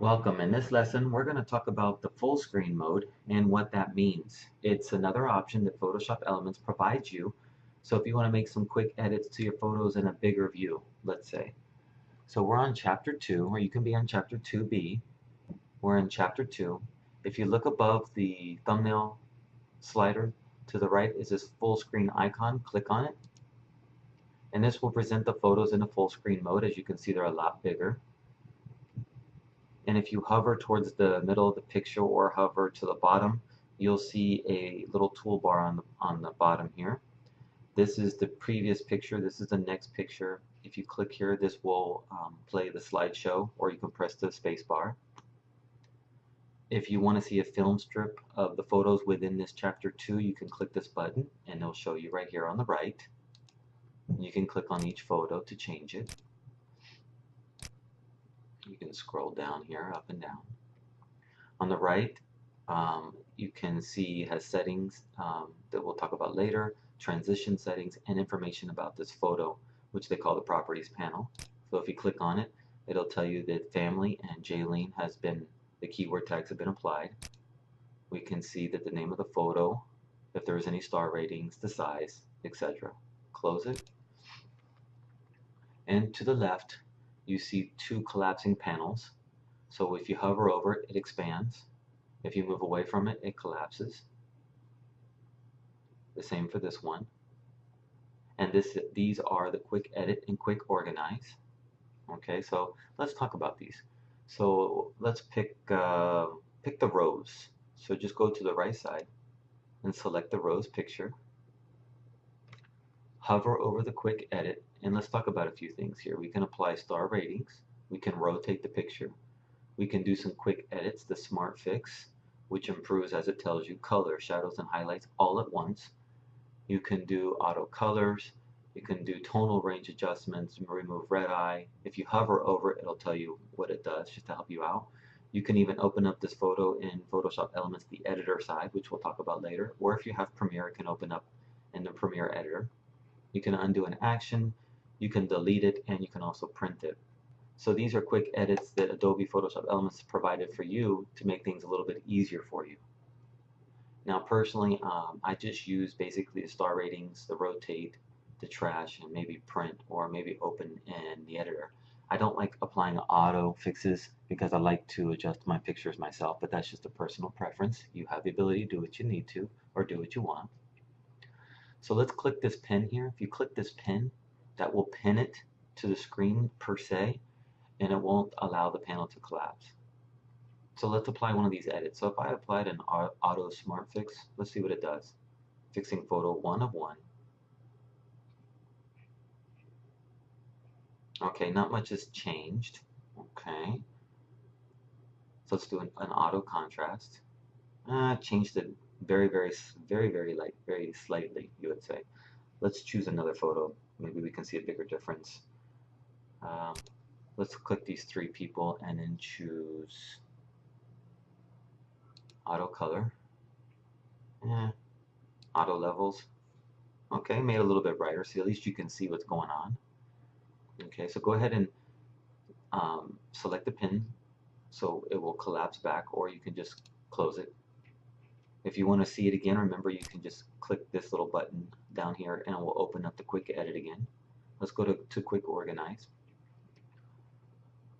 Welcome. In this lesson, we're going to talk about the full screen mode and what that means. It's another option that Photoshop Elements provides you. So if you want to make some quick edits to your photos in a bigger view, let's say. So we're on Chapter 2, or you can be on Chapter 2B. We're in Chapter 2. If you look above the thumbnail slider, to the right is this full screen icon. Click on it. And this will present the photos in a full screen mode. As you can see, they're a lot bigger. And if you hover towards the middle of the picture or hover to the bottom, you'll see a little toolbar on the bottom here. This is the previous picture. This is the next picture. If you click here, this will play the slideshow, or you can press the space bar. If you want to see a film strip of the photos within this chapter 2, you can click this button and it'll show you right here on the right. You can click on each photo to change it. You can scroll down here, up and down. On the right, you can see it has settings that we'll talk about later, transition settings, and information about this photo, which they call the properties panel. So if you click on it, it'll tell you that family and Jaylene has been, the keyword tags have been applied. We can see that the name of the photo, if there's any star ratings, the size, etc. Close it. And to the left, you see two collapsing panels. So if you hover over it, it expands. If you move away from it, it collapses. The same for this one. And these are the quick edit and quick organize. Okay, so let's talk about these. So let's pick the rose. So just go to the right side and select the rose picture. Hover over the quick edit, and let's talk about a few things here. We can apply star ratings. We can rotate the picture. We can do some quick edits, the Smart Fix, which improves, as it tells you, color, shadows, and highlights all at once. You can do auto colors. You can do tonal range adjustments, remove red eye. If you hover over it, it'll tell you what it does, just to help you out. You can even open up this photo in Photoshop Elements, the editor side, which we'll talk about later. Or if you have Premiere, it can open up in the Premiere editor. You can undo an action, you can delete it, and you can also print it. So these are quick edits that Adobe Photoshop Elements provided for you to make things a little bit easier for you. Now personally, I just use basically the star ratings, the rotate, the trash, and maybe print, or maybe open in the editor. I don't like applying auto fixes because I like to adjust my pictures myself, but that's just a personal preference. You have the ability to do what you need to, or do what you want. So let's click this pen here. If you click this pen, that will pin it to the screen per se, and it won't allow the panel to collapse. So let's apply one of these edits. So if I applied an auto smart fix, let's see what it does. Fixing photo 1 of 1. Okay, not much has changed. Okay. So let's do an auto contrast. Changed it very light, very slightly, you would say. Let's choose another photo. Maybe we can see a bigger difference. Let's click these 3 people and then choose auto color. Auto levels. Okay, made it a little bit brighter, so at least you can see what's going on. Okay, so go ahead and select the pin so it will collapse back, or you can just close it. If you want to see it again, remember you can just click this little button down here and it will open up the quick edit again. Let's go to quick organize.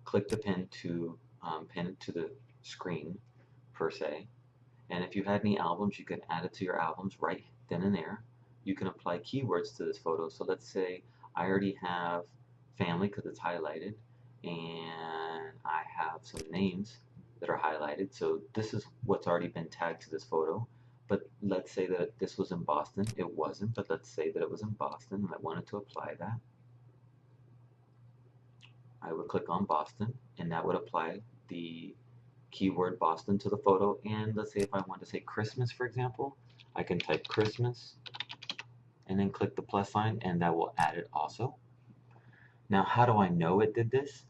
Click the pin to pin it to the screen per se. And if you had any albums, you can add it to your albums right then and there. You can apply keywords to this photo. So let's say I already have family because it's highlighted, and I have some names that are highlighted. So this is what's already been tagged to this photo. But let's say that this was in Boston. It wasn't, but let's say that it was in Boston and I wanted to apply that. I would click on Boston, and that would apply the keyword Boston to the photo. And let's say if I want to say Christmas, for example, I can type Christmas and then click the plus sign, and that will add it also. Now, how do I know it did this?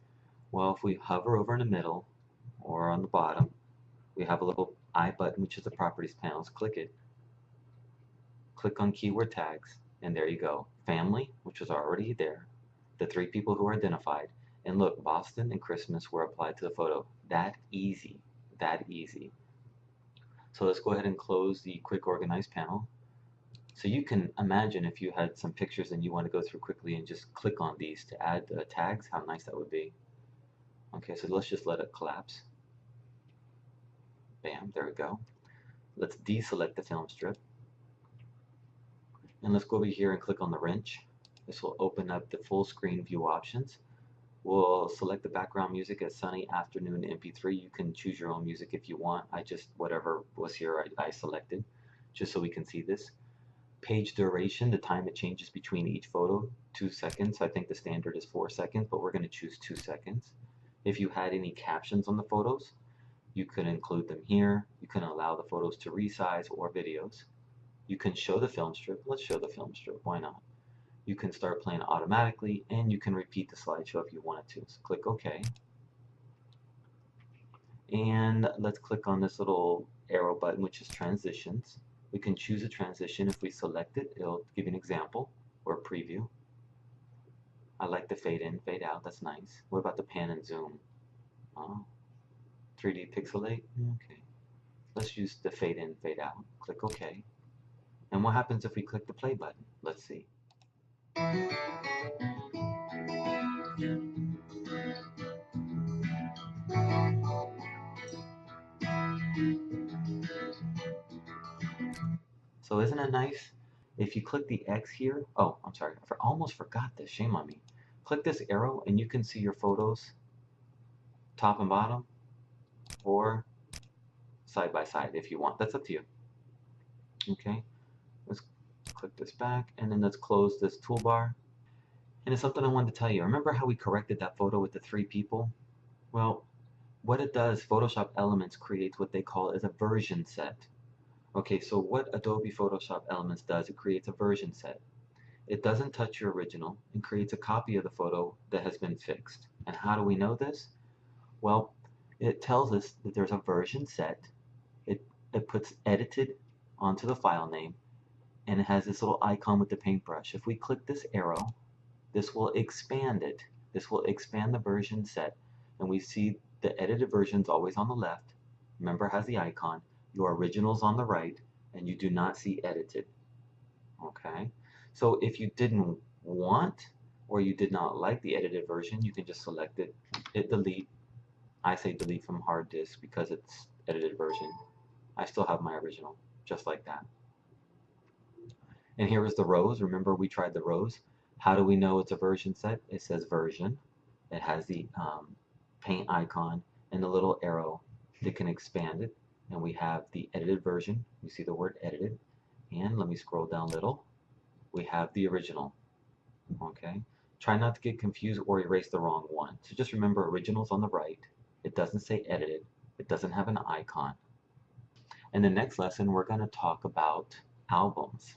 Well, if we hover over in the middle or on the bottom, we have a little I button, which is the properties panels. Click it. Click on keyword tags, and there you go. Family, which was already there, the 3 people who are identified, and look, Boston and Christmas were applied to the photo. That easy, that easy. So let's go ahead and close the quick organize panel. So you can imagine if you had some pictures and you want to go through quickly and just click on these to add tags, how nice that would be. Okay, so let's just let it collapse. Bam, there we go. Let's deselect the film strip. And let's go over here and click on the wrench. This will open up the full screen view options. We'll select the background music as Sunny Afternoon MP3. You can choose your own music if you want. I just, whatever was here, I selected, just so we can see this. Page duration, the time it changes between each photo, 2 seconds. I think the standard is 4 seconds, but we're going to choose 2 seconds. If you had any captions on the photos, you could include them here. You can allow the photos to resize or videos. You can show the film strip. Let's show the film strip. Why not? You can start playing automatically, and you can repeat the slideshow if you wanted to. So click OK. And let's click on this little arrow button, which is transitions. We can choose a transition. If we select it, it'll give you an example or a preview. I like the fade in, fade out. That's nice. What about the pan and zoom? 3D pixelate? Okay. Let's use the fade in, fade out. Click OK. And what happens if we click the play button? Let's see. So isn't it nice? If you click the X here, oh, I'm sorry, I almost forgot this, shame on me. Click this arrow and you can see your photos top and bottom or side by side if you want. That's up to you. Okay, let's click this back and then let's close this toolbar. And it's something I wanted to tell you. Remember how we corrected that photo with the 3 people? Well, what it does, Photoshop Elements creates what they call as a version set. Okay, so what Adobe Photoshop Elements does, it creates a version set. It doesn't touch your original and creates a copy of the photo that has been fixed. And how do we know this? Well, it tells us that there's a version set. It puts edited onto the file name, and it has this little icon with the paintbrush. If we click this arrow, this will expand it. This will expand the version set, and we see the edited version's always on the left. Remember, it has the icon. Your original's on the right, and you do not see edited. Okay? So if you didn't want or you did not like the edited version, you can just select it, hit delete. I say delete from hard disk because it's edited version. I still have my original, just like that. And here is the rows. Remember we tried the rows. How do we know it's a version set? It says version. It has the paint icon and the little arrow that can expand it. And we have the edited version. You see the word edited. And let me scroll down a little. We have the original. Okay. Try not to get confused or erase the wrong one. So just remember original's on the right. It doesn't say edited. It doesn't have an icon. In the next lesson, we're going to talk about albums.